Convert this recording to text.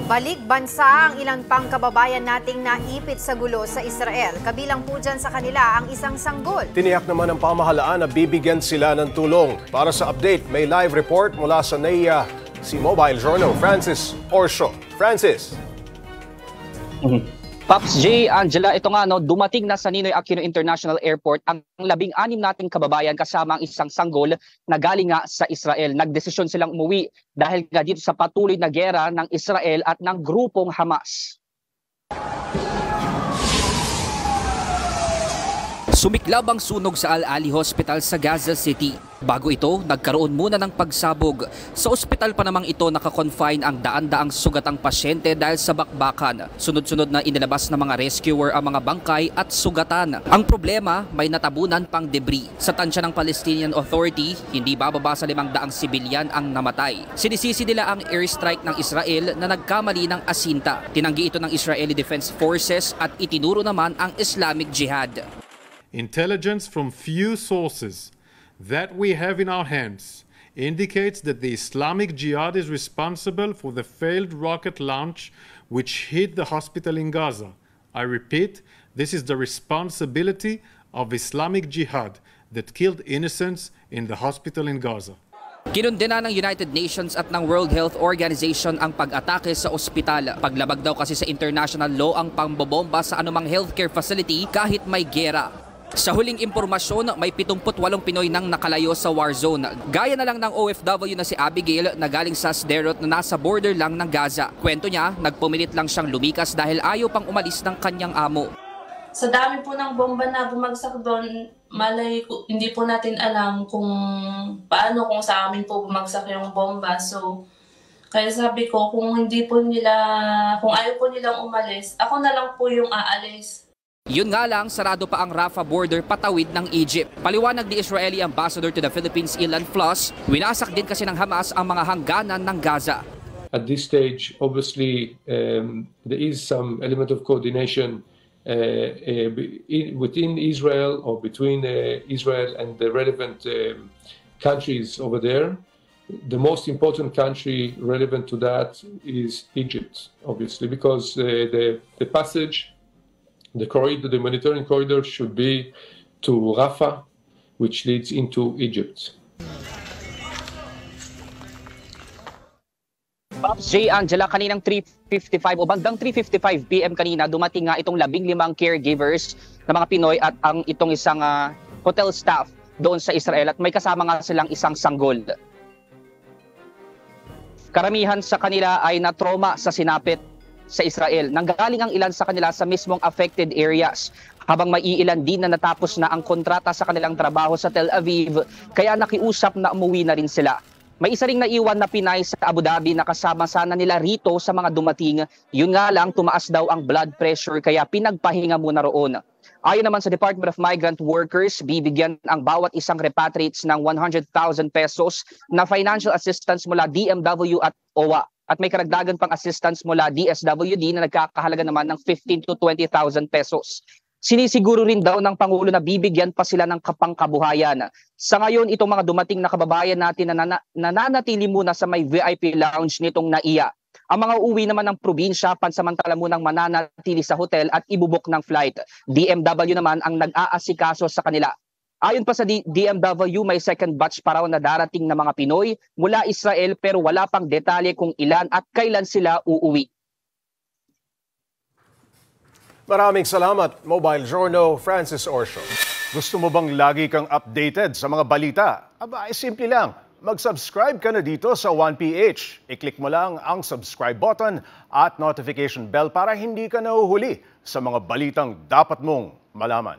Balik bansa ang ilan pang kababayan nating naipit sa gulo sa Israel. Kabilang po dyan sa kanila ang isang sanggol. Tiniyak naman ng pamahalaan na bibigyan sila ng tulong. Para sa update, may live report mula sa NAIA si Mobile Journal Francis Orsho. Francis. Pops J, Angela, ito nga dumating na sa Ninoy Aquino International Airport ang 16 nating kababayan kasama ang isang sanggol na galing nga sa Israel. Nagdesisyon silang umuwi dahil nga dito sa patuloy na giyera ng Israel at ng grupong Hamas. Sumiklab ang sunog sa Al-Ali Hospital sa Gaza City. Bago ito, nagkaroon muna ng pagsabog. Sa ospital pa namang ito nakakonfine ang daan-daang sugatang pasyente dahil sa bakbakan. Sunod-sunod na inilabas ng mga rescuer ang mga bangkay at sugatan. Ang problema, may natabunan pang debris. Sa tansya ng Palestinian Authority, hindi bababa sa 500 sibilyan ang namatay. Sinisisi nila ang airstrike ng Israel na nagkamali ng asinta. Tinanggi ito ng Israeli Defense Forces at itinuro naman ang Islamic Jihad. Intelligence from few sources that we have in our hands indicates that the Islamic Jihad is responsible for the failed rocket launch which hit the hospital in Gaza. I repeat, this is the responsibility of Islamic Jihad that killed innocents in the hospital in Gaza. Kinundena ng United Nations at ng World Health Organization ang pag-atake sa ospital. Paglabag daw kasi sa international law ang pambobomba sa anumang healthcare facility kahit may giyera. Sa huling impormasyon, may 78 Pinoy nang nakalayo sa war zone. Gaya na lang ng OFW na si Abigail na galing sa Sderot na nasa border lang ng Gaza. Kwento niya, nagpumilit lang siyang lumikas dahil ayaw pang umalis ng kanyang amo. Sa dami po ng bomba na bumagsak doon, hindi po natin alam kung paano kung sa amin po bumagsak yung bomba. So, kaya sabi ko, kung ayaw po nilang umalis, ako na lang po yung aalis. Yun nga lang, sarado pa ang Rafah border patawid ng Egypt. Paliwanag ni Israeli Ambassador to the Philippines Ilan Floss, winasak din kasi ng Hamas ang mga hangganan ng Gaza. At this stage, obviously, there is some element of coordination within Israel or between Israel and the relevant countries over there. The most important country relevant to that is Egypt, obviously, because the passage, the humanitarian corridor should be to Rafah, which leads into Egypt. Pops J, Angela, kaninang 3:55 o bandang 3:55 PM kanina, dumating nga itong 15 caregivers na mga Pinoy at ang itong isang hotel staff doon sa Israel at may kasama nga silang isang sanggol. Karamihan sa kanila ay na-trauma sa sinapit sa Israel. Nanggaling ang ilan sa kanila sa mismong affected areas, habang may ilan din na natapos na ang kontrata sa kanilang trabaho sa Tel Aviv, kaya nakiusap na umuwi na rin sila. May isa ring naiwan na Pinay sa Abu Dhabi na kasama sana nila rito sa mga dumating. Yun nga lang, tumaas daw ang blood pressure kaya pinagpahinga muna roon. Ayon naman sa Department of Migrant Workers, bibigyan ang bawat isang repatriates ng 100,000 pesos na financial assistance mula DMW at OWA. At may karagdagan pang assistance mula DSWD na nagkakahalaga naman ng 15,000 to 20,000 pesos. Sinisiguro rin daw ng Pangulo na bibigyan pa sila ng kapangkabuhayan. Sa ngayon, itong mga dumating na kababayan natin na nananatili muna sa may VIP lounge nitong NAIA. Ang mga uuwi naman ng probinsya, pansamantala munang mananatili sa hotel at ibubok ng flight. DMW naman ang nag-aasikaso sa kanila. Ayon pa sa DMW, may second batch pa raw na darating na mga Pinoy mula Israel pero wala pang detalye kung ilan at kailan sila uuwi. Maraming salamat, Mobile Journal Francis Orsho. Gusto mo bang lagi kang updated sa mga balita? Aba, simple lang. Mag-subscribe ka na dito sa 1PH. I-click mo lang ang subscribe button at notification bell para hindi ka nahuhuli sa mga balitang dapat mong malaman.